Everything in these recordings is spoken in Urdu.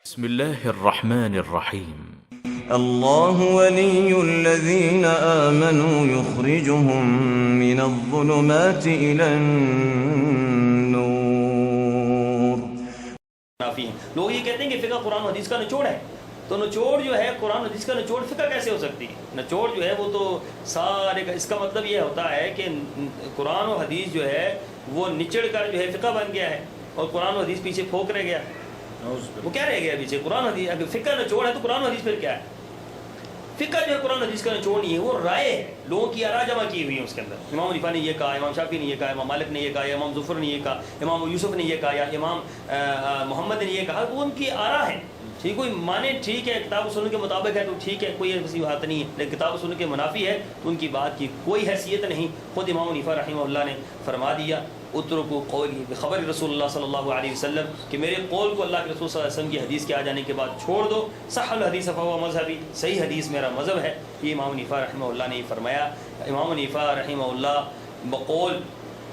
بسم الله الرحمن الرحيم. الله ولي الذين آمنوا يخرجهم من الظلمات إلى النور. لوگ یہ کہتے ہیں کہ فقہ قرآن و حدیث کا نچوڑ ہے، تو نچوڑ جو ہے قرآن و حدیث کا نچوڑ فقہ کیسے ہو سکتی ہے؟ نچوڑ جو ہے وہ تو سارے کا، اس کا مطلب یہ ہوتا ہے کہ قرآن و حدیث جو ہے وہ نچڑ کر جو ہے فقہ بن گیا ہے اور قرآن و حدیث پیچھے پھونک رہ گیا. وہ کیا رہ گیا پیچھے؟ قرآن و حدیث. اگر فقہ نچوڑ ہے تو قرآن و حدیث پھر کیا ہے؟ فقہ جو ہے قرآن و حدیث کا نچوڑ نہیں ہے، وہ رائے ہے، لوگوں کی آراء جمع کی ہوئی ہیں اس کے اندر. امام حنیفہ نے یہ کہا، امام شافعی نے یہ کہا، امام مالک نے یہ کہا، یا امام ظفر نے یہ کہا، امام یوسف نے یہ کہا، یا امام محمد نے یہ کہا. وہ ان کی آراء ہیں. ٹھیک، کوئی مانے ٹھیک ہے، کتاب و سنت کے مطابق ہے تو ٹھیک ہے، کوئی ایسی بات نہیں ہے، لیکن کتاب و سنت کے منافی ہے تو ان کی بات کی کوئی حیثیت نہیں. خود امام حنیفہ رحمہ اللہ نے فرما دیا اترکوا قولی بخبر رسول اللہ صلی اللہ علیہ وسلم، کہ میرے قول کو اللہ کے رسول صلی اللہ علیہ وسلم کی حدیث کے آ جانے کے بعد چھوڑ دو. صح الحدیث فہو مذہبی، صحیح حدیث میرا مذہب ہے. یہ امام حنیفہ رحمہ اللہ نے یہ فرمایا. امام حنیفہ رحمہ اللہ بقول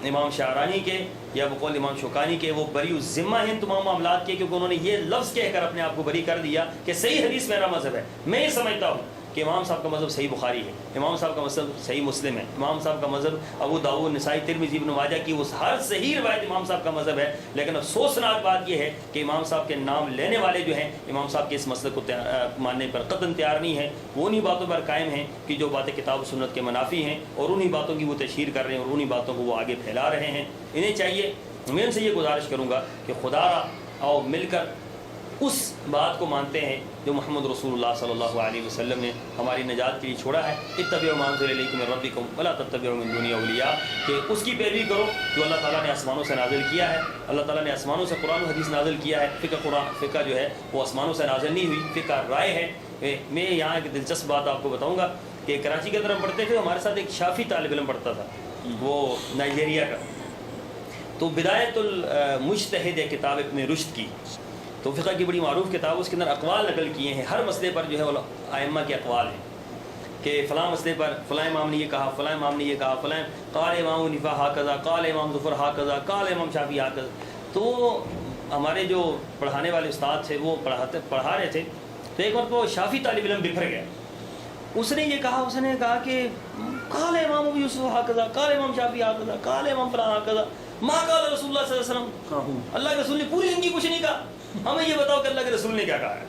امام شعرانی کے یا بقول امام شوکانی کے وہ بری الذمہ ہیں تمام معاملات کے، کیونکہ انہوں نے یہ لفظ کہہ کر اپنے آپ کو بری کر دیا کہ صحیح حدیث میرا مذہب ہے. میں یہ سمجھتا ہوں کہ امام صاحب کا مذہب صحیح بخاری ہے، امام صاحب کا مذہب صحیح مسلم ہے، امام صاحب کا مذہب ابو داؤد، نسائی، ترمذی، ابن ماجہ کی وہ ہر صحیح روایت امام صاحب کا مذہب ہے. لیکن افسوسناک بات یہ ہے کہ امام صاحب کے نام لینے والے جو ہیں امام صاحب کے اس مسئلے کو ماننے پر قطعاً تیار نہیں ہیں. وہ انہی باتوں پر قائم ہیں کہ جو باتیں کتاب و سنت کے منافی ہیں، اور انہی باتوں کی وہ تشہیر کر رہے ہیں اور انہی باتوں کو وہ آگے پھیلا رہے ہیں. انہیں چاہیے، میں ان سے یہ گزارش کروں گا کہ خدا را آؤ مل کر اس بات کو مانتے ہیں جو محمد رسول اللہ صلی اللہ علیہ وسلم نے ہماری نجات کے لیے چھوڑا ہے. اتبعوا ما انزل الیکم من ربکم ولا تتبعوا من دونہ اولیاء، کہ اس کی پیروی کرو جو اللہ تعالیٰ نے آسمانوں سے نازل کیا ہے. اللہ تعالیٰ نے آسمانوں سے قرآن و حدیث نازل کیا ہے. فقہ جو ہے وہ آسمانوں سے نازل نہیں ہوئی، فقہ رائے ہے. میں یہاں ایک دلچسپ بات آپ کو بتاؤں گا کہ کراچی کے اندر ہم پڑھتے تھے، ہمارے ساتھ ایک شافی طالب علم پڑھتا تھا، وہ نائجیریا کا. تو بدایت المجتہد ہے کتاب ابن رشد کی، تو فقہ کی بڑی معروف کتاب، اس کے اندر اقوال نقل کیے ہیں. ہر مسئلے پر جو ہے ائمہ کے اقوال ہیں کہ فلاں مسئلے پر فلاں امام نے یہ کہا، فلاں امام نے یہ کہا، فلاں قال امام حنیفہ ہاکذا، قال امام ظفر ہاکذا، قال امام شافعی ہاکذا. تو ہمارے جو پڑھانے والے استاد تھے وہ پڑھا رہے تھے، تو ایک وقت وہ شافی طالب علم بکھر گیا. اس نے یہ کہا، اس نے کہا کہ قال امام ابو یوسف ہاکذا، قال امام شافعی ہاکذا، قال امام فلاں ہاکذا، ما قال رسول اللہ صلی اللہ علیہ وسلم. اللہ کے رسول نے پوری زندگی کچھ نہیں کہا. ہمیں یہ بتاؤ کہ اللہ کے رسول نے کیا کہا ہے،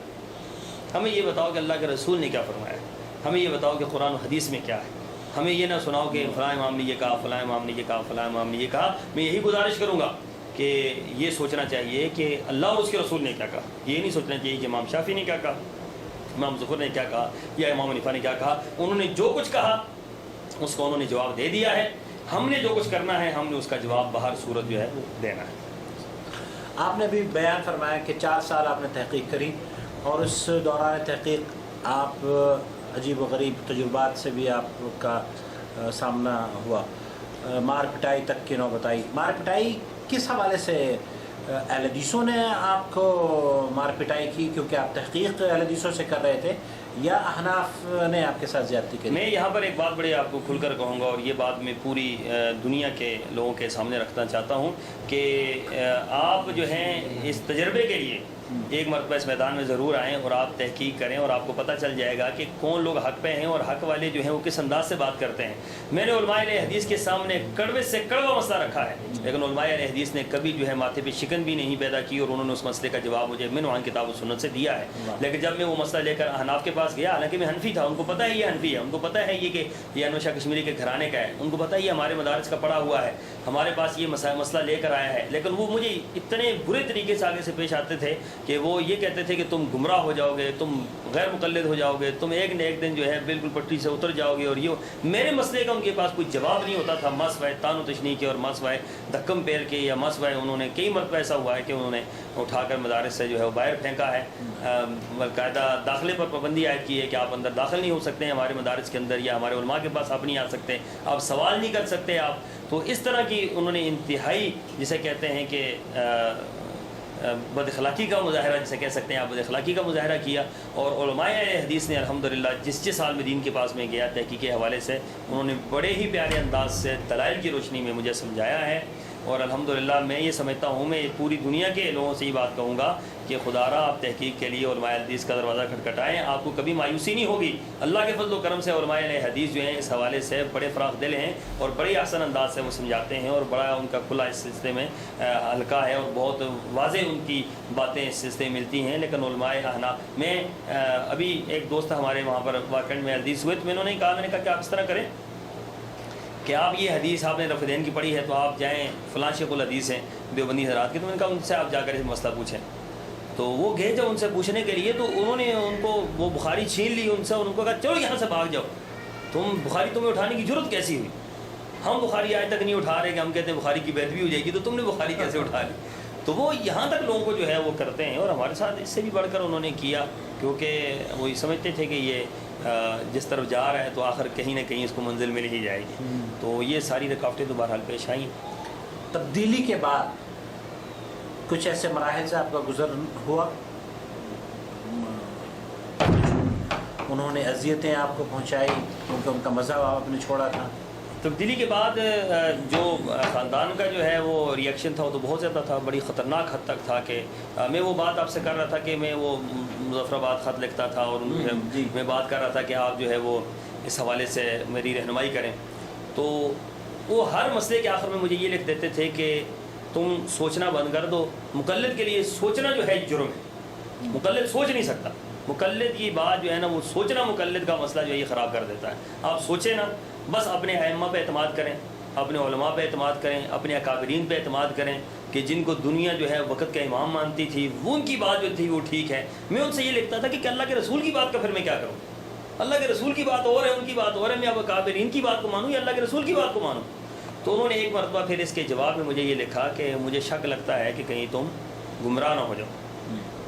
ہمیں یہ بتاؤ کہ اللہ کے رسول نے کیا فرمایا ہے، ہمیں یہ بتاؤ کہ قرآن و حدیث میں کیا ہے. ہمیں یہ نہ سناؤ کہ فلاں امام نے یہ کہا، فلاں امام نے یہ کہا، فلاں امام نے یہ کہا. میں یہی گزارش کروں گا کہ یہ سوچنا چاہیے کہ اللہ اور اس کے رسول نے کیا کہا. یہ نہیں سوچنا چاہیے کہ امام شافعی نے کیا کہا، امام ظفر نے کیا کہا، یا امام حنیفہ نے کیا کہا. انہوں نے جو کچھ کہا اس کو انہوں نے جواب دے دیا ہے. ہم نے جو کچھ کرنا ہے ہم نے اس کا جواب بہر صورت جو ہے وہ دینا ہے. آپ نے بھی بیان فرمایا کہ 4 سال آپ نے تحقیق کری، اور اس دوران تحقیق آپ عجیب و غریب تجربات سے بھی آپ کا سامنا ہوا. مار پٹائی تک کی نوبت آئی. مار پٹائی کس حوالے سے؟ اہل حدیثوں نے آپ کو مار پٹائی کی کیونکہ آپ تحقیق اہل حدیثوں سے کر رہے تھے، یا احناف نے آپ کے ساتھ زیادتی کی؟ میں یہاں پر ایک بات بڑی آپ کو کھل کر کہوں گا، اور یہ بات میں پوری دنیا کے لوگوں کے سامنے رکھنا چاہتا ہوں کہ آپ جو ہیں اس تجربے کے لیے ایک مرتبہ اس میدان میں ضرور آئیں اور آپ تحقیق کریں، اور آپ کو پتہ چل جائے گا کہ کون لوگ حق پہ ہیں اور حق والے جو ہیں وہ کس انداز سے بات کرتے ہیں. میں نے علماء اہل حدیث کے سامنے کڑوے سے کڑوا مسئلہ رکھا ہے، لیکن علماء اہل حدیث نے کبھی جو ہے ماتھے پہ شکن بھی نہیں پیدا کی، اور انہوں نے اس مسئلے کا جواب مجھے من وہاں کتاب و سنت سے دیا ہے. لیکن جب میں وہ مسئلہ لے کر احناف کے پاس گیا، حالانکہ میں حنفی تھا، ان کو پتہ ہے یہ حنفی ہے، ان کو پتہ ہے یہ کہ یہ انور شاہ کشمیری کے گھرانے کا ہے، ان کو پتہ ہے یہ ہمارے مدارس کا پڑھا ہوا ہے، ہمارے پاس یہ مسئلہ لے کر آیا ہے. لیکن وہ مجھے اتنے برے طریقے سے آگے سے پیش آتے تھے کہ وہ یہ کہتے تھے کہ تم گمراہ ہو جاؤ گے، تم غیر مقلد ہو جاؤ گے، تم ایک نہ ایک دن جو ہے بالکل پٹری سے اتر جاؤ گے. اور یہ میرے مسئلے کا ان کے پاس کوئی جواب نہیں ہوتا تھا، مسوائے تان و تشنیع کے اور مسوائے دھکم پیر کے، یا مسوائے انہوں نے کئی مرتبہ ایسا ہوا ہے کہ انہوں نے اٹھا کر مدارس سے جو ہے وہ باہر پھینکا ہے. باقاعدہ داخلے پر پابندی عائد کی ہے کہ آپ اندر داخل نہیں ہو سکتے ہیں ہمارے مدارس کے اندر، یا ہمارے علماء کے پاس آپ نہیں آ سکتے، آپ سوال نہیں کر سکتے آپ. تو اس طرح کی انہوں نے انتہائی جسے کہتے ہیں کہ بد اخلاقی کا مظاہرہ، جسے کہہ سکتے ہیں آپ، بد اخلاقی کا مظاہرہ کیا. اور علماء حدیث نے الحمدللہ جس سال میں دین کے پاس میں گیا تحقیق کے حوالے سے، انہوں نے بڑے ہی پیارے انداز سے دلائل کی روشنی میں مجھے سمجھایا ہے اور الحمدللہ میں یہ سمجھتا ہوں، میں پوری دنیا کے لوگوں سے یہ بات کہوں گا کہ خدا را آپ تحقیق کے لیے علماء حدیث کا دروازہ کھٹکھٹائیں، آپ کو کبھی مایوسی نہیں ہوگی۔ اللہ کے فضل و کرم سے علماء حدیث جو ہیں اس حوالے سے بڑے فراخ دل ہیں اور بڑے احسن انداز سے وہ سمجھاتے ہیں، اور بڑا ان کا کھلا اس سلسلے میں ہلکا ہے اور بہت واضح ان کی باتیں اس سلسلے میں ملتی ہیں۔ لیکن علماء احناف میں ابھی ایک دوست ہمارے وہاں پر واکنڈ میں حدیث ہوئے، تو میں نے کہا کہ آپ اس طرح کریں کہ آپ یہ حدیث آپ نے رفع دین کی پڑھی ہے تو آپ جائیں فلاں شیخ الحدیث ہیں دیوبندی حضرات کے، تو میں نے کہا ان سے آپ جا کر اس مسئلہ پوچھیں۔ تو وہ گئے جب ان سے پوچھنے کے لیے تو انہوں نے ان کو وہ بخاری چھین لی ان سے، اور ان کو کہا چلو یہاں سے بھاگ جاؤ، تم بخاری تمہیں اٹھانے کی ضرورت کیسی ہوئی؟ ہم بخاری آج تک نہیں اٹھا رہے کہ ہم کہتے ہیں بخاری کی بیعت بھی ہو جائے گی، تو تم نے بخاری کیسے اٹھا لی؟ تو وہ یہاں تک لوگوں کو جو ہے وہ کرتے ہیں، اور ہمارے ساتھ اس سے بھی بڑھ کر انہوں نے کیا، کیونکہ وہ یہ سمجھتے تھے کہ یہ جس طرف جا رہا ہے تو آخر کہیں نہ کہیں اس کو منزل مل ہی جائے گی۔ تو یہ ساری رکاوٹیں تو بہرحال پیش آئیں۔ تبدیلی کے بعد کچھ ایسے مراحل سے آپ کا گزر ہوا، انہوں نے اذیتیں آپ کو پہنچائی کیونکہ ان کا مذہب آپ نے چھوڑا تھا؟ تبدیلی کے بعد جو خاندان کا جو ہے وہ ریئیکشن تھا وہ تو بہت زیادہ تھا، بڑی خطرناک حد تک تھا کہ میں وہ بات آپ سے کر رہا تھا کہ میں وہ مظفر آباد خط لکھتا تھا، اور میں بات کر رہا تھا کہ آپ جو ہے وہ اس حوالے سے میری رہنمائی کریں، تو وہ ہر مسئلے کے آخر میں مجھے یہ لکھ دیتے تھے کہ تم سوچنا بند کر دو، مقلد کے لیے سوچنا جو ہے جرم ہے، مقلد سوچ نہیں سکتا، مقلد کی بات جو ہے نا وہ سوچنا مقلد کا مسئلہ جو ہے یہ خراب کر دیتا ہے۔ آپ سوچیں نا، بس اپنے ائمہ پہ اعتماد کریں، اپنے علماء پہ اعتماد کریں، اپنے اکابرین پہ اعتماد کریں کہ جن کو دنیا جو ہے وقت کا امام مانتی تھی وہ ان کی بات جو تھی وہ ٹھیک ہے۔ میں ان سے یہ لکھتا تھا کہ اللہ کے رسول کی بات کا پھر میں کیا کروں؟ اللہ کے رسول کی بات اور ہے، ان کی بات اور ہے، میں اب اکابرین کی بات کو مانوں یا اللہ کے رسول کی بات کو مانوں؟ تو انہوں نے ایک مرتبہ پھر اس کے جواب میں مجھے یہ لکھا کہ مجھے شک لگتا ہے کہ کہیں تم گمراہ نہ ہو جاؤ۔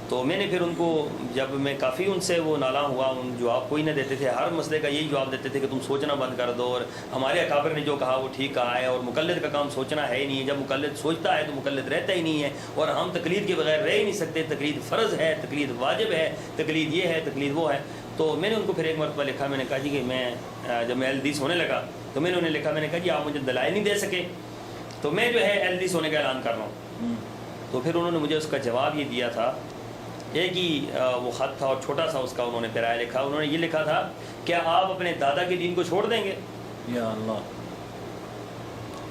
تو میں نے پھر ان کو جب میں کافی ان سے وہ نالاں ہوا، ان جواب کوئی نہ دیتے تھے، ہر مسئلے کا یہی جواب دیتے تھے کہ تم سوچنا بند کر دو، اور ہمارے اکابر نے جو کہا وہ ٹھیک کہا ہے، اور مقلد کا کام سوچنا ہے ہی نہیں ہے، جب مقلد سوچتا ہے تو مقلد رہتا ہی نہیں ہے، اور ہم تقلید کے بغیر رہ ہی نہیں سکتے، تقلید فرض ہے، تقلید واجب ہے، تقلید یہ ہے، تقلید وہ ہے۔ تو میں نے ان کو پھر ایک مرتبہ لکھا، میں نے کہا جی کہ میں جب میں حدیث ہونے لگا تو میں نے انہیں لکھا، میں نے کہا جی آپ مجھے دلائل نہیں دے سکے تو میں جو ہے حدیث ہونے کا اعلان کر رہا ہوں۔ تو پھر انہوں نے مجھے اس کا جواب یہ دیا تھا، ایک ہی وہ خط تھا اور چھوٹا سا اس کا انہوں نے پیرایا لکھا، انہوں نے یہ لکھا تھا کیا آپ اپنے دادا کے دین کو چھوڑ دیں گے؟ یا اللہ،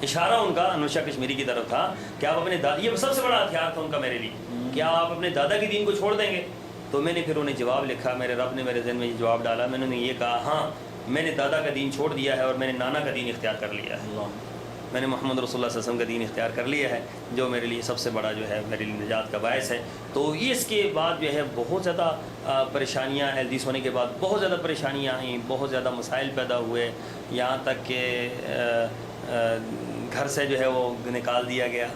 اشارہ ان کا انوشا کشمیری کی طرف تھا کہ آپ اپنے دادا، یہ سب سے بڑا ہتھیار تھا ان کا میرے لیے، کیا آپ اپنے دادا کے دین کو چھوڑ دیں گے؟ تو میں نے پھر انہیں جواب لکھا، میرے رب نے میرے ذہن میں یہ جواب ڈالا، میں نے یہ کہا ہاں میں نے دادا کا دین چھوڑ دیا ہے اور میں نے نانا کا دین اختیار کر لیا ہے، میں نے محمد رسول اللہ صلی اللہ علیہ وسلم کا دین اختیار کر لیا ہے، جو میرے لیے سب سے بڑا جو ہے میرے لیے نجات کا باعث ہے۔ تو اس کے بعد جو ہے بہت زیادہ پریشانیاں، حدیث ہونے کے بعد بہت زیادہ پریشانیاں آئیں، بہت زیادہ مسائل پیدا ہوئے، یہاں تک کہ گھر سے جو ہے وہ نکال دیا گیا،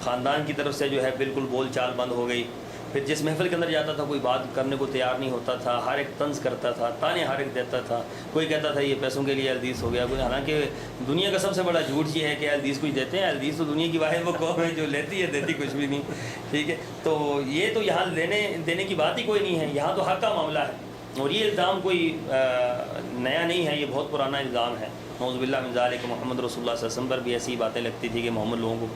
خاندان کی طرف سے جو ہے بالکل بول چال بند ہو گئی، پھر جس محفل کے اندر جاتا تھا کوئی بات کرنے کو تیار نہیں ہوتا تھا، ہر ایک طنز کرتا تھا، تانے ہر ایک دیتا تھا، کوئی کہتا تھا یہ پیسوں کے لیے حدیث ہو گیا، کوئی، حالانکہ دنیا کا سب سے بڑا جھوٹ یہ ہے کہ حدیث کچھ دیتے ہیں، حدیث تو دنیا کی واحد وہ قوم ہے جو لیتی ہے، دیتی کچھ بھی نہیں، ٹھیک ہے۔ تو یہ تو یہاں دینے کی بات ہی کوئی نہیں ہے، یہاں تو حق کا معاملہ ہے، اور یہ الزام کوئی نیا نہیں ہے، یہ بہت پرانا الزام ہے، نعوذ باللہ من ذالک۔ محمد رسول اللہ صلی اللہ علیہ وسلم پر بھی ایسی باتیں لگتی تھی کہ محمد لوگوں کو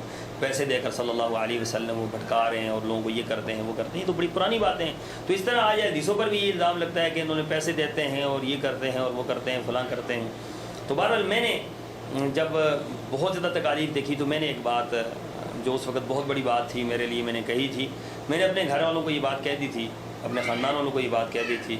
پیسے دے کر صلی اللہ علیہ وسلم وہ بھٹکا رہے ہیں اور لوگوں کو یہ کرتے ہیں وہ کرتے ہیں، یہ تو بڑی پرانی باتیں ہیں۔ تو اس طرح آج حدیثوں پر بھی یہ الزام لگتا ہے کہ انہوں نے پیسے دیتے ہیں اور یہ کرتے ہیں اور وہ کرتے ہیں، فلاں کرتے ہیں۔ تو بہرحال میں نے جب بہت زیادہ تکالیف دیکھی تو میں نے ایک بات جو اس وقت بہت بڑی بات تھی میرے لیے، میں نے کہی تھی، میں نے اپنے گھر والوں کو یہ بات کہہ دی تھی، اپنے خاندان والوں کو یہ بات کہہ دی تھی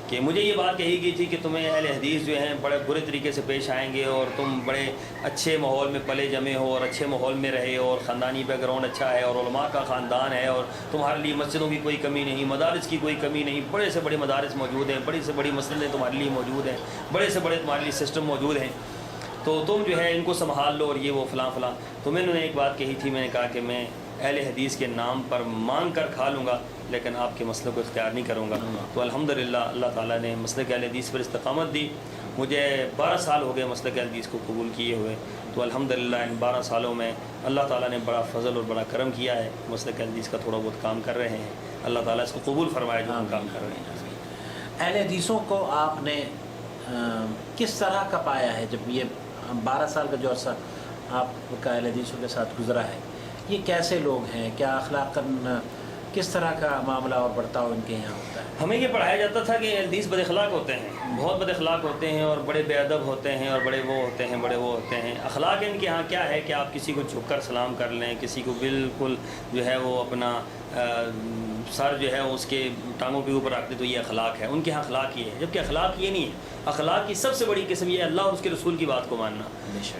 کہ مجھے یہ بات کہی گئی تھی کہ تمہیں اہل حدیث جو ہیں بڑے برے طریقے سے پیش آئیں گے، اور تم بڑے اچھے ماحول میں پلے جمے ہو اور اچھے ماحول میں رہے ہو، اور خاندانی بیک گراؤنڈ اچھا ہے، اور علماء کا خاندان ہے، اور تمہارے لیے مسجدوں کی کوئی کمی نہیں، مدارس کی کوئی کمی نہیں، بڑے سے بڑے مدارس موجود ہیں، بڑی سے بڑی مسجدیں تمہارے لیے موجود ہیں، بڑے سے بڑے تمہارے لیے سسٹم موجود ہیں، تو تم جو ہے ان کو سنبھال لو، اور یہ وہ فلاں فلاں۔ تو میں نے ایک بات کہی تھی، میں نے کہا کہ میں اہل حدیث کے نام پر مانگ کر کھا لوں گا لیکن آپ کے مسئلے کو اختیار نہیں کروں گا۔ تو الحمدللہ اللہ تعالیٰ نے مسلک اہل حدیث پر استقامت دی، مجھے 12 سال ہو گئے مسلک اہل حدیث کو قبول کیے ہوئے، تو الحمدللہ ان 12 سالوں میں اللہ تعالیٰ نے بڑا فضل اور بڑا کرم کیا ہے، مسلک اہل حدیث کا تھوڑا بہت کام کر رہے ہیں، اللہ تعالیٰ اس کو قبول فرمائے جو ہم کام کر رہے ہیں۔ اہل حدیثوں کو آپ نے کس طرح کا پایا ہے جب یہ 12 سال کا جو عرصہ آپ کا اہل حدیثوں کے ساتھ گزرا ہے، یہ کیسے لوگ ہیں؟ کیا اخلاقاً کس طرح کا معاملہ اور برتاؤ ان کے یہاں ہوتا ہے؟ ہمیں یہ پڑھایا جاتا تھا کہ حدیث بد اخلاق ہوتے ہیں، بہت بد اخلاق ہوتے ہیں اور بڑے بے ادب ہوتے ہیں اور بڑے وہ ہوتے ہیں. اخلاق ان کے ہاں کیا ہے کہ آپ کسی کو جھک کر سلام کر لیں، کسی کو بالکل جو ہے وہ اپنا سر جو ہے اس کے ٹانگوں کے اوپر رکھ دے، تو یہ اخلاق ہے. ان کے ہاں اخلاق یہ ہے، جبکہ اخلاق یہ نہیں ہے. اخلاق کی سب سے بڑی قسم یہ ہے اللہ اور اس کے رسول کی بات کو ماننا.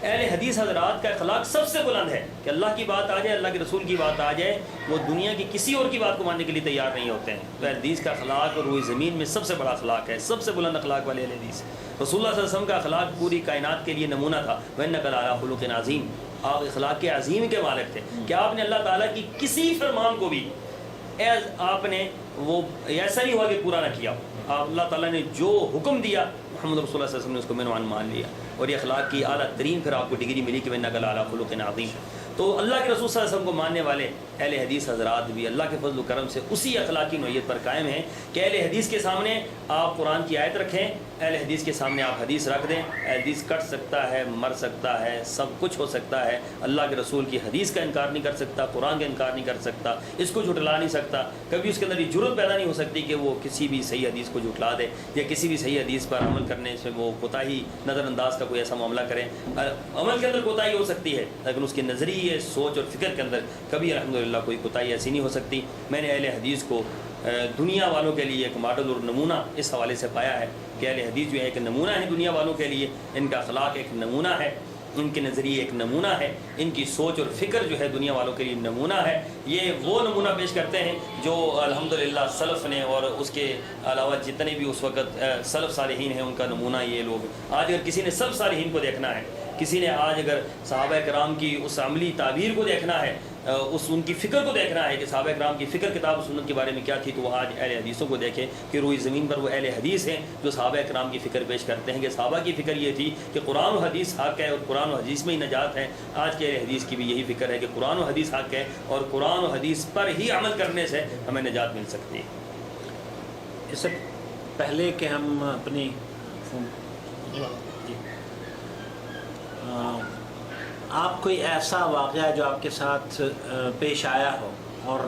اہل حدیث حضرات کا اخلاق سب سے بلند ہے کہ اللہ کی بات آ جائے، اللہ کے رسول کی بات آ جائے، وہ دنیا کی کسی اور کی بات کو ماننے کے لیے تیار نہیں ہوتے ہیں. تو اہل حدیث کا اخلاق روئے زمین میں سب سے بڑا اخلاق ہے، سب سے بلند اخلاق والے اہل حدیث. رسول اللہ صلی اللہ علیہ وسلم کا اخلاق پوری کائنات کے لیے نمونہ تھا. وَإِنَّكَ لَعَلَىٰ خُلُقٍ عَظِيمٍ، آپ اخلاق کے عظیم کے مالک تھے کہ آپ نے اللہ تعالیٰ کی کسی فرمان کو بھی آپ نے وہ ایسا نہیں ہوا کہ پورا نہ کیا. آپ اللہ تعالیٰ نے جو حکم دیا محمد رسول اللہ صلی اللہ علیہ وسلم نے اس کو عنوان مان لیا، اور یہ اخلاق کی اعلیٰ ترین پھر آپ کو ڈگری ملی کہ وَإِنَّكَ لَعَلَىٰ خُلُقٍ عَظِيمٍ. تو اللہ کے رسول صلی اللہ علیہ وسلم کو ماننے والے اہل حدیث حضرات بھی اللہ کے فضل و کرم سے اسی اخلاقی نوعیت پر قائم ہیں کہ اہل حدیث کے سامنے آپ قرآن کی آیت رکھیں، اہل حدیث کے سامنے آپ حدیث رکھ دیں. اہل حدیث کٹ سکتا ہے، مر سکتا ہے، سب کچھ ہو سکتا ہے، اللہ کے رسول کی حدیث کا انکار نہیں کر سکتا، قرآن کا انکار نہیں کر سکتا، اس کو جھٹلا نہیں سکتا. کبھی اس کے اندر یہ جرت پیدا نہیں ہو سکتی کہ وہ کسی بھی صحیح حدیث کو جھٹلا دے یا کسی بھی صحیح حدیث پر عمل کرنے سے وہ کوتاہی نظر انداز کا کوئی ایسا معاملہ کریں. عمل کے اندر کوتاہی ہو سکتی ہے لیکن اس کے نظریے، سوچ اور فکر کے اندر کبھی الحمدللہ کوئی کوتاہی ایسی نہیں ہو سکتی. میں نے اہل حدیث کو دنیا والوں کے لیے ایک ماڈل اور نمونہ اس حوالے سے پایا ہے کہ اہل حدیث جو ہے ایک نمونہ ہے دنیا والوں کے لیے. ان کا اخلاق ایک نمونہ ہے، ان کے نظریے ایک نمونہ ہے، ان کی سوچ اور فکر جو ہے دنیا والوں کے لیے نمونہ ہے. یہ وہ نمونہ پیش کرتے ہیں جو الحمدللہ سلف نے اور اس کے علاوہ جتنے بھی اس وقت سلف صالحین ہیں ان کا نمونہ یہ لوگ. آج اگر کسی نے سلف صالحین کو دیکھنا ہے، کسی نے آج اگر صحابہ کرام کی اس عملی تعبیر کو دیکھنا ہے، ان کی فکر کو دیکھنا ہے کہ صحابہ کرام کی فکر کتاب و سنت کے بارے میں کیا تھی، تو وہ آج اہل حدیثوں کو دیکھیں کہ روئی زمین پر وہ اہل حدیث ہیں جو صحابہ کرام کی فکر پیش کرتے ہیں کہ صحابہ کی فکر یہ تھی کہ قرآن و حدیث حق ہے اور قرآن و حدیث میں ہی نجات ہے. آج کے اہل حدیث کی بھی یہی فکر ہے کہ قرآن و حدیث حق ہے اور قرآن و حدیث پر ہی عمل کرنے سے ہمیں نجات مل سکتی ہے. اس سے پہلے کہ ہم اپنی آپ کوئی ایسا واقعہ جو آپ کے ساتھ پیش آیا ہو اور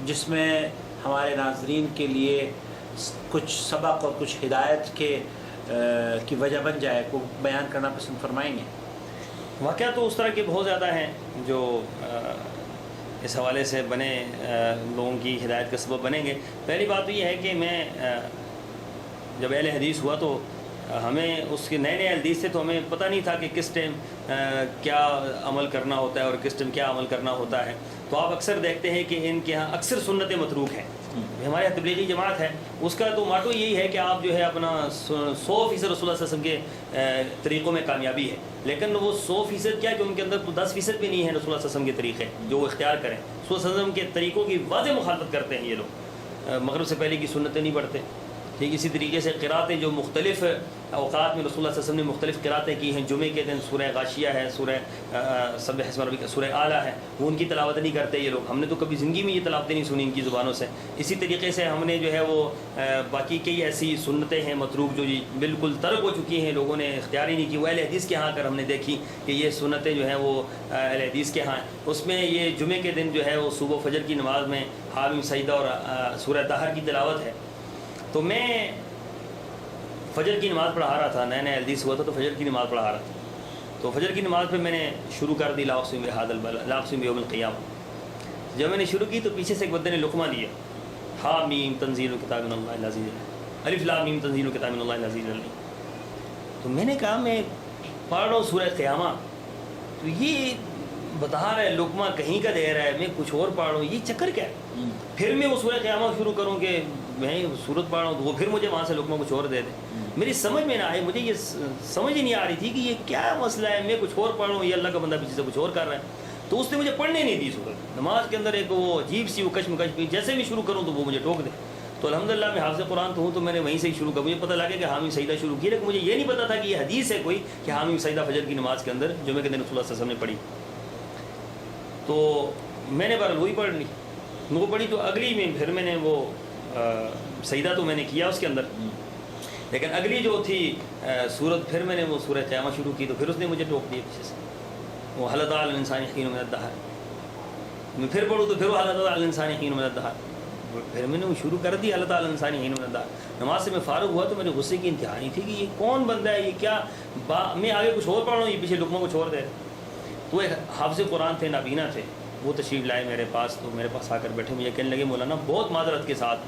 جس میں ہمارے ناظرین کے لیے کچھ سبق اور کچھ ہدایت کی وجہ بن جائے، کو بیان کرنا پسند فرمائیں گے؟ واقعہ تو اس طرح کے بہت زیادہ ہیں جو اس حوالے سے بنے لوگوں کی ہدایت کا سبب بنیں گے. پہلی بات تو یہ ہے کہ میں جب اہل حدیث ہوا تو ہمیں اس کے نئے حدیث تھے تو ہمیں پتہ نہیں تھا کہ کس ٹائم کیا عمل کرنا ہوتا ہے اور کس ٹائم کیا عمل کرنا ہوتا ہے. تو آپ اکثر دیکھتے ہیں کہ ان کے ہاں اکثر سنتیں متروک ہیں. ہمارے یہاں تبلیغی جماعت ہے، اس کا تو ماٹو یہی ہے کہ آپ جو ہے اپنا 100% رسول اللہ صلی اللہ علیہ وسلم کے طریقوں میں کامیابی ہے، لیکن وہ 100% کیا کہ ان کے اندر تو 10% بھی نہیں ہے رسول اللہ صلی اللہ علیہ وسلم کے طریقے جو وہ اختیار کریں. رسول اللہ صلی اللہ علیہ وسلم کے طریقوں کی واضح مخالفت کرتے ہیں یہ لوگ. مغرب سے پہلے کی سنتیں نہیں پڑھتے. ٹھیک اسی طریقے سے قراتیں جو مختلف اوقات میں رسول اللہ صلی اللہ علیہ وسلم نے مختلف قراتیں کی ہیں. جمعے کے دن سورہ غاشیہ ہے، سورہ سبح اسم ربک، سورہ اعلیٰ ہے، وہ ان کی تلاوت نہیں کرتے یہ لوگ. ہم نے تو کبھی زندگی میں یہ تلاوتیں نہیں سنی ان کی زبانوں سے. اسی طریقے سے ہم نے جو ہے وہ باقی کئی ایسی سنتیں ہیں متروک جو بالکل ترک ہو چکی ہیں، لوگوں نے اختیار ہی نہیں کی. وہ اہل حدیث کے ہاں کر ہم نے دیکھی کہ یہ سنتیں جو ہیں وہ اہل حدیث کے ہاں ہیں. اس میں یہ جمعے کے دن جو ہے وہ صبح فجر کی نماز میں حامیم سجدہ اور سورہ طہر کی تلاوت ہے. تو میں فجر کی نماز پڑھا رہا تھا، نئے حدیث ہوا تھا تو فجر کی نماز پڑھا رہا تھا. تو فجر کی نماز پہ میں نے شروع کر دی لا اقسم بہذا البلد، لا اقسم بیوم القیامہ. جب میں نے شروع کی تو پیچھے سے ایک بندے نے لقمہ دیا، حامیم تنزیل کتاب من اللہ العزیز العلیم، الف لام میم تنزیل کتاب من اللہ العزیز العلیم. تو میں نے کہا میں پڑھ رہا ہوں سورہ قیامہ، تو یہ بتا رہا ہے لقمہ کہیں کا دے رہا ہے، میں کچھ اور پڑھ رہا ہوں، یہ چکر کیا ہے؟ پھر میں وہ سورہ قیامہ شروع کروں کہ میں صورت پڑھ رہا ہوں تو وہ پھر مجھے وہاں سے لقمہ کچھ اور دے دے. میری سمجھ میں نہ آئی، مجھے یہ سمجھ ہی نہیں آ رہی تھی کہ یہ کیا مسئلہ ہے. میں کچھ اور پڑھ رہا ہوں، یہ اللہ کا بندہ پیچھے سے کچھ اور کر رہا ہے. تو اس نے مجھے پڑھنے نہیں دی صورت. نماز کے اندر ایک وہ عجیب سی وہ کشمکش، جیسے بھی شروع کروں تو وہ مجھے ٹوک دے. تو الحمدللہ میں حافظ قرآن تو ہوں تو میں نے وہیں سے ہی شروع کیا. مجھے پتہ لگا کہ حامیم سجدہ شروع کی، لیکن مجھے یہ نہیں پتا تھا کہ یہ حدیث ہے کوئی کہ حامیم سجدہ فجر کی نماز کے اندر جمعے کے دن رسول اللہ صلی اللہ علیہ وسلم نے پڑھی. تو میں نے بہرحال وہی پڑھ لی، وہ پڑھی. تو اگلی میں پھر میں نے وہ سجدہ تو میں نے کیا اس کے اندر، لیکن اگلی جو تھی صورت پھر میں نے وہ سورہ قیامہ شروع کی تو پھر اس نے مجھے ٹوک دیا پیچھے سے. وہ حل اتى علی الانسان حین من الدہر، میں پھر پڑھوں تو پھر وہ حل اتى علی الانسان حین من الدہر، پھر میں نے وہ شروع کر دی حل اتى علی الانسان حین من الدہر۔ نماز سے میں فارغ ہوا تو میرے غصے کی انتہا نہیں تھی کہ یہ کون بندہ ہے، یہ کیا میں آگے کچھ اور پڑھ رہا ہوں، یہ پیچھے لقموں کو چھوڑ دے۔ تو ایک حافظ قرآن تھے، نابینا تھے، وہ تشریف لائے میرے پاس، تو میرے پاس آ کر بیٹھے، مجھے کہنے لگے مولانا بہت معذرت کے ساتھ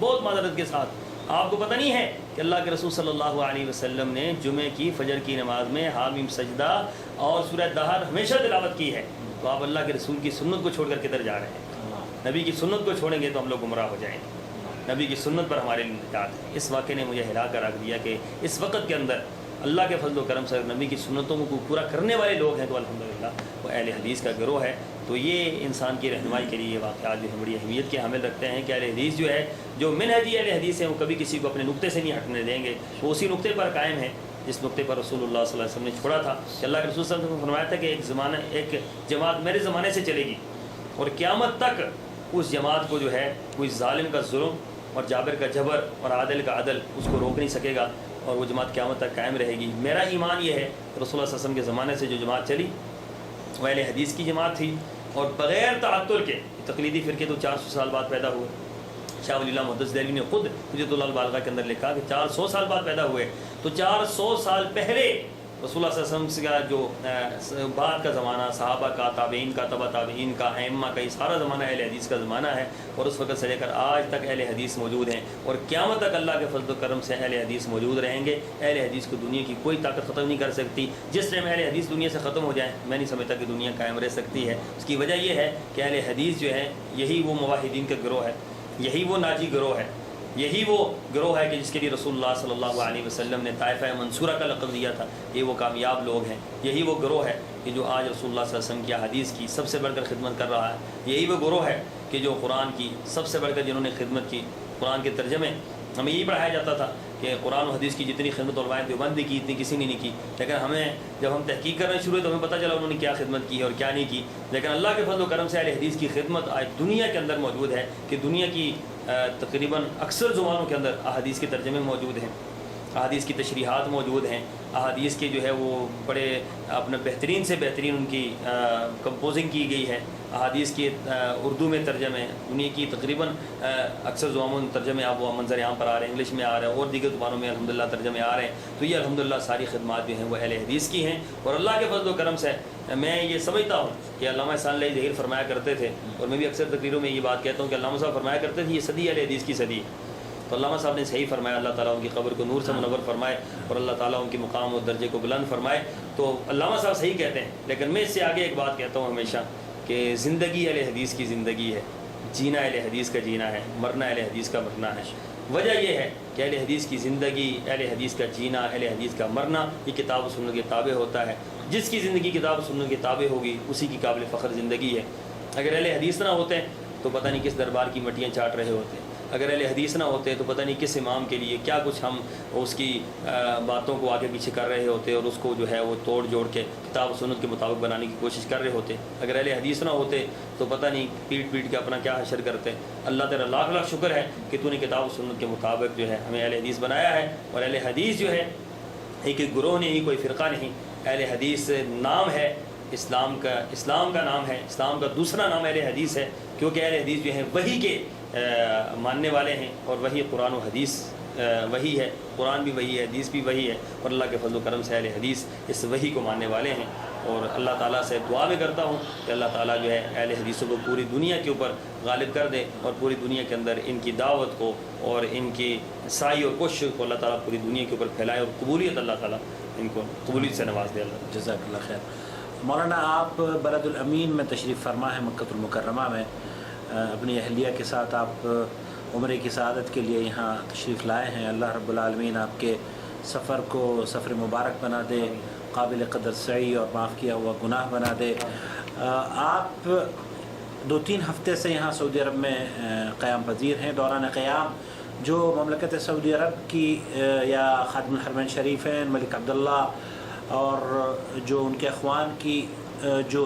آپ کو پتہ نہیں ہے کہ اللہ کے رسول صلی اللہ علیہ وسلم نے جمعے کی فجر کی نماز میں حامیم سجدہ اور سورہ دہر ہمیشہ تلاوت کی ہے، تو آپ اللہ کے رسول کی سنت کو چھوڑ کر کدھر جا رہے ہیں؟ نبی کی سنت کو چھوڑیں گے تو ہم لوگ گمراہ ہو جائیں گے، نبی کی سنت پر ہمارے لیے نجات ہے۔ اس واقعے نے مجھے ہلا کر رکھ دیا کہ اس وقت کے اندر اللہ کے فضل و کرم سے نبی کی سنتوں کو پورا کرنے والے لوگ ہیں تو الحمدللہ وہ اہل حدیث کا گروہ ہے۔ تو یہ انسان کی رہنمائی کے لیے یہ واقعات جو ہے بڑی اہمیت کے حامل رکھتے ہیں کہ اہل حدیث جو ہے، جو منہجی اہل حدیث ہیں، وہ کبھی کسی کو اپنے نقطے سے نہیں ہٹنے دیں گے، وہ اسی نقطے پر قائم ہے جس نقطے پر رسول اللہ صلی اللہ علیہ وسلم نے چھوڑا تھا کہ اللہ کے رسول صلی اللہ علیہ وسلم نے فرمایا تھا کہ ایک جماعت میرے زمانے سے چلے گی اور قیامت تک اس جماعت کو جو ہے کوئی ظالم کا ظلم اور جابر کا جبر اور عادل کا عدل اس کو روک نہیں سکے گا، اور وہ جماعت قیامت تک قائم رہے گی۔ میرا ایمان یہ ہے کہ رسول اللہ صلی اللہ علیہ وسلم کے زمانے سے جو جماعت چلی وہ اہل حدیث کی جماعت تھی، اور بغیر تعطل کے تقلیدی فرقے تو 400 سال بعد پیدا ہوئے۔ شاہ ولی اللہ محدث دہلوی نے خود حجت اللہ البالغہ کے اندر لکھا کہ 400 سال بعد پیدا ہوئے، تو 400 سال پہلے رسول اللہ صلی اللہ علیہ وسلم کا جو بعد کا زمانہ، صحابہ کا، تابعین کا، تبع تابعین کا، ائمہ کا، یہ سارا زمانہ اہل حدیث کا زمانہ ہے، اور اس وقت سے لے کر آج تک اہل حدیث موجود ہیں، اور قیامت تک اللہ کے فضل و کرم سے اہل حدیث موجود رہیں گے۔ اہل حدیث کو دنیا کی کوئی طاقت ختم نہیں کر سکتی۔ جس ٹائم اہل حدیث دنیا سے ختم ہو جائیں، میں نہیں سمجھتا کہ دنیا قائم رہ سکتی ہے۔ اس کی وجہ یہ ہے کہ اہل حدیث جو ہے یہی وہ موحدین کا گروہ ہے، یہی وہ ناجی گروہ ہے، یہی وہ گروہ ہے کہ جس کے لیے رسول اللہ صلی اللہ علیہ وسلم نے طائفہ منصورہ کا لقب دیا تھا۔ یہ وہ کامیاب لوگ ہیں، یہی وہ گروہ ہے کہ جو آج رسول اللہ صلی اللہ علیہ وسلم کی حدیث کی سب سے بڑھ کر خدمت کر رہا ہے۔ یہی وہ گروہ ہے کہ جو قرآن کی سب سے بڑھ کر جنہوں نے خدمت کی۔ قرآن کے ترجمے ہمیں یہی پڑھایا جاتا تھا کہ قرآن و حدیث کی جتنی خدمت علماء دیوبند نے کی اتنی کسی نے نہیں کی، لیکن ہمیں جب ہم تحقیق کرنا شروع ہوئے تو ہمیں پتہ چلا انہوں نے کیا خدمت کی ہے اور کیا نہیں کی۔ لیکن اللہ کے فضل و کرم سے اہل حدیث کی خدمت آج دنیا کے اندر موجود ہے کہ دنیا کی تقریباً اکثر زبانوں کے اندر احادیث کے ترجمے موجود ہیں، احادیث کی تشریحات موجود ہیں، احادیث کے جو ہے وہ بڑے اپنے بہترین سے بہترین ان کی کمپوزنگ کی گئی ہے، احادیث کے اردو میں ترجمے، دنیا کی تقریباً اکثر زبانوں میں ترجمے آپ وہ منظر عام پر آ رہے ہیں، انگلش میں آ رہے ہیں اور دیگر زبانوں میں الحمدللہ ترجمے آ رہے ہیں۔ تو یہ الحمدللہ ساری خدمات جو ہیں وہ اہل حدیث کی ہیں، اور اللہ کے فضل و کرم سے میں یہ سمجھتا ہوں کہ علامہ احسان اللہ ظہیر فرمایا کرتے تھے، اور میں بھی اکثر تقریروں میں یہ بات کہتا ہوں کہ علامہ صاحب فرمایا کرتے تھے یہ صدی اہل حدیث کی صدی ہے۔ تو علامہ صاحب نے صحیح فرمایا، اللہ تعالیٰ ان کی قبر کو نور سے منور فرمائے اور اللہ تعالیٰ ان کے مقام اور درجے کو بلند فرمائے۔ تو علامہ صاحب صحیح کہتے ہیں، لیکن میں اس سے آگے ایک بات کہتا ہوں ہمیشہ کہ زندگی اہل حدیث کی زندگی ہے، جینا اہل حدیث کا جینا ہے، مرنا اہل حدیث کا مرنا ہے۔ وجہ یہ ہے کہ اہل حدیث کی زندگی، اہل حدیث کا جینا، اہل حدیث کا مرنا یہ کتاب و سنت کے تابع ہوتا ہے۔ جس کی زندگی کتاب و سنت کے تابع ہوگی اسی کی قابل فخر زندگی ہے۔ اگر اہل حدیث نہ ہوتے تو پتہ نہیں کس دربار کی مٹیاں چاٹ رہے ہوتے، اگر اہل حدیث نہ ہوتے تو پتہ نہیں کس امام کے لیے کیا کچھ ہم اس کی باتوں کو آگے پیچھے کر رہے ہوتے اور اس کو جو ہے وہ توڑ جوڑ کے کتاب و سنت کے مطابق بنانے کی کوشش کر رہے ہوتے۔ اگر اہل حدیث نہ ہوتے تو پتہ نہیں پیٹ پیٹ کے اپنا کیا حشر کرتے۔ اللہ تعالیٰ لاکھ لاکھ شکر ہے کہ تو نے کتاب و سنت کے مطابق جو ہے ہمیں اہل حدیث بنایا ہے، اور اہل حدیث جو ہے ایک گروہ نہیں، کوئی فرقہ نہیں، اہل حدیث نام ہے، اسلام کا نام ہے، اسلام کا دوسرا نام اہل حدیث ہے، کیونکہ اہل حدیث جو ہیں وحی کے ماننے والے ہیں، اور وہی قرآن و حدیث وہی ہے، قرآن بھی وہی ہے، حدیث بھی وہی ہے، اور اللہ کے فضل و کرم سے اہل حدیث اس وحی کو ماننے والے ہیں۔ اور اللہ تعالیٰ سے دعا بھی کرتا ہوں کہ اللہ تعالیٰ جو ہے اہل حدیثوں کو پوری دنیا کے اوپر غالب کر دے، اور پوری دنیا کے اندر ان کی دعوت کو اور ان کی سعی اور کوشش کو اللہ تعالیٰ پوری دنیا کے اوپر پھیلائے، اور قبولیت اللہ تعالیٰ ان کو قبولیت سے نواز دے۔ اللہ جزاک اللہ خیر۔ مولانا آپ بلد الامین میں تشریف فرما ہے، مکہ المکرمہ میں، اپنی اہلیہ کے ساتھ آپ عمرے کی سعادت کے لیے یہاں تشریف لائے ہیں۔ اللہ رب العالمین آپ کے سفر کو سفر مبارک بنا دے، قابل قدر سعی اور معاف کیا ہوا گناہ بنا دے۔ آپ 2-3 ہفتے سے یہاں سعودی عرب میں قیام پذیر ہیں۔ دوران قیام جو مملکت سعودی عرب کی یا خادم الحرمین شریفین ملک عبداللہ اور جو ان کے اخوان کی جو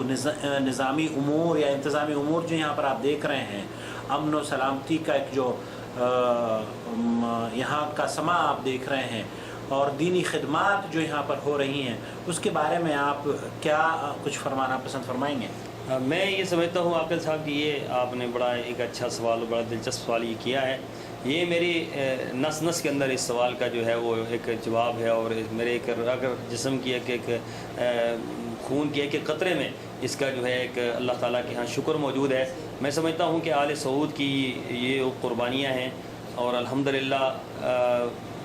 نظامی امور یا انتظامی امور جو یہاں پر آپ دیکھ رہے ہیں، امن و سلامتی کا ایک جو یہاں کا سما آپ دیکھ رہے ہیں، اور دینی خدمات جو یہاں پر ہو رہی ہیں اس کے بارے میں آپ کیا کچھ فرمانا پسند فرمائیں گے؟ میں یہ سمجھتا ہوں عاقل صاحب کہ یہ آپ نے بڑا ایک اچھا سوال، بڑا دلچسپ سوال یہ کیا ہے. یہ میری نس نس کے اندر اس سوال کا جو ہے وہ ایک جواب ہے، اور میرے ایک اگر جسم کی ایک خون کے ایک قطرے میں اس کا جو ہے ایک اللہ تعالیٰ کے ہاں شکر موجود ہے. میں سمجھتا ہوں کہ آل سعود کی یہ قربانیاں ہیں، اور الحمدللہ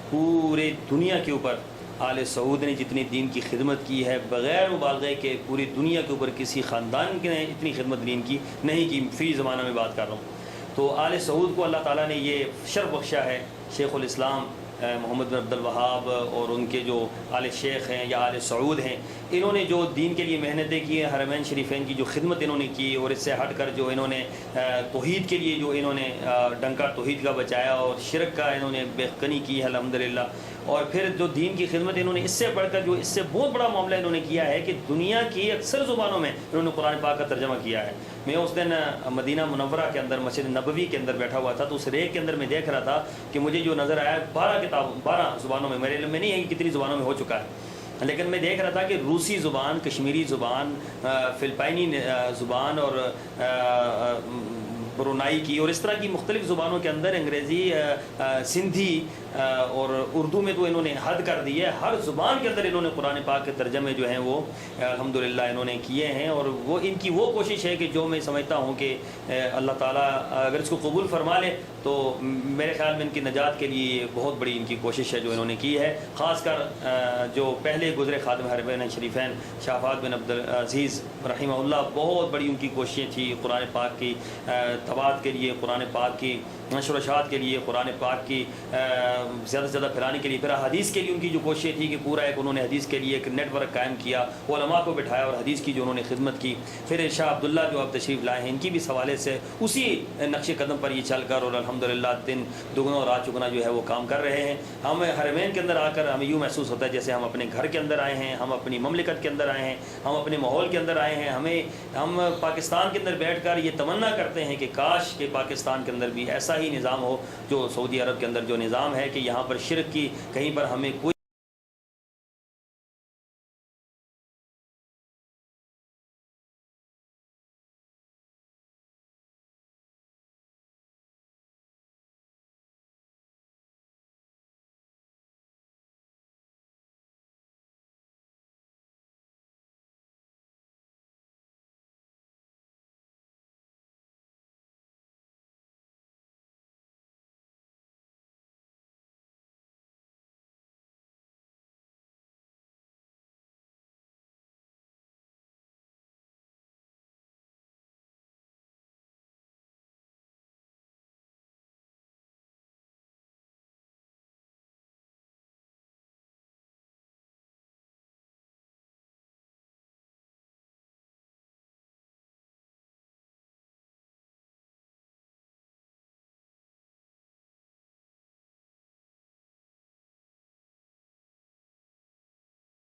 پورے دنیا کے اوپر آل سعود نے جتنی دین کی خدمت کی ہے بغیر مبالغے کے پوری دنیا کے اوپر کسی خاندان نے اتنی خدمت دین کی نہیں کی. فی زمانہ میں بات کر رہا ہوں. تو آل سعود کو اللہ تعالیٰ نے یہ شرف بخشا ہے. شیخ الاسلام محمد بن عبد الوہاب اور ان کے جو آل شیخ ہیں یا آل سعود ہیں، انہوں نے جو دین کے لیے محنتیں کی ہیں، حرمین شریفین کی جو خدمت انہوں نے کی، اور اس سے ہٹ کر جو انہوں نے توحید کے لیے جو انہوں نے ڈنکا توحید کا بچایا اور شرک کا انہوں نے بےخنی کی ہے الحمدللہ. اور پھر جو دین کی خدمت انہوں نے اس سے بڑھ کر جو اس سے بہت بڑا معاملہ انہوں نے کیا ہے کہ دنیا کی اکثر زبانوں میں انہوں نے قرآن پاک کا ترجمہ کیا ہے. میں اس دن مدینہ منورہ کے اندر مسجد نبوی کے اندر بیٹھا ہوا تھا، تو اس ریک کے اندر میں دیکھ رہا تھا کہ مجھے جو نظر آیا 12 زبانوں میں، میرے علم میں نہیں ہے کہ کتنی زبانوں میں ہو چکا ہے، لیکن میں دیکھ رہا تھا کہ روسی زبان، کشمیری زبان، فلپائنی زبان اور برونائی کی اور اس طرح کی مختلف زبانوں کے اندر، انگریزی، سندھی اور اردو میں تو انہوں نے حد کر دی ہے. ہر زبان کے اندر انہوں نے قرآن پاک کے ترجمے جو ہیں وہ الحمدللہ انہوں نے کیے ہیں. اور وہ ان کی وہ کوشش ہے کہ جو میں سمجھتا ہوں کہ اللہ تعالیٰ اگر اس کو قبول فرما لے تو میرے خیال میں ان کی نجات کے لیے بہت بڑی ان کی کوشش ہے جو انہوں نے کی ہے. خاص کر جو پہلے گزرے خادم حرمین شریفین شاہ فہد بن عبد العزیز رحمہ اللہ، بہت بڑی ان کی کوششیں تھیں قرآن پاک کی تباعت کے لیے، قرآن پاک کی نشر و اشاعت کے لیے، قرآن پاک کی زیادہ سے زیادہ پھیلانے کے لیے. پھر حدیث کے لیے ان کی جو کوششیں تھی کہ پورا ایک انہوں نے حدیث کے لیے ایک نیٹ ورک قائم کیا، علماء کو بٹھایا اور حدیث کی جو انہوں نے خدمت کی. پھر شاہ عبداللہ جو اب تشریف لائے ہیں، ان کی بھی حوالے سے اسی نقش قدم پر یہ چل کر اور الحمدللہ دن دگنا اور رات چگنا جو ہے وہ کام کر رہے ہیں. ہم حرمین کے اندر آ کر ہمیں یوں محسوس ہوتا ہے جیسے ہم اپنے گھر کے اندر آئے ہیں، ہم اپنی مملکت کے اندر آئے ہیں، ہم اپنے ماحول کے اندر آئے ہیں. ہم پاکستان کے اندر بیٹھ کر یہ تمنا کرتے ہیں کہ کاش کہ پاکستان کے اندر بھی ایسا ہی نظام ہو جو سعودی عرب کے اندر جو نظام ہے، کہ یہاں پر شرک کی کہیں پر ہمیں کوئی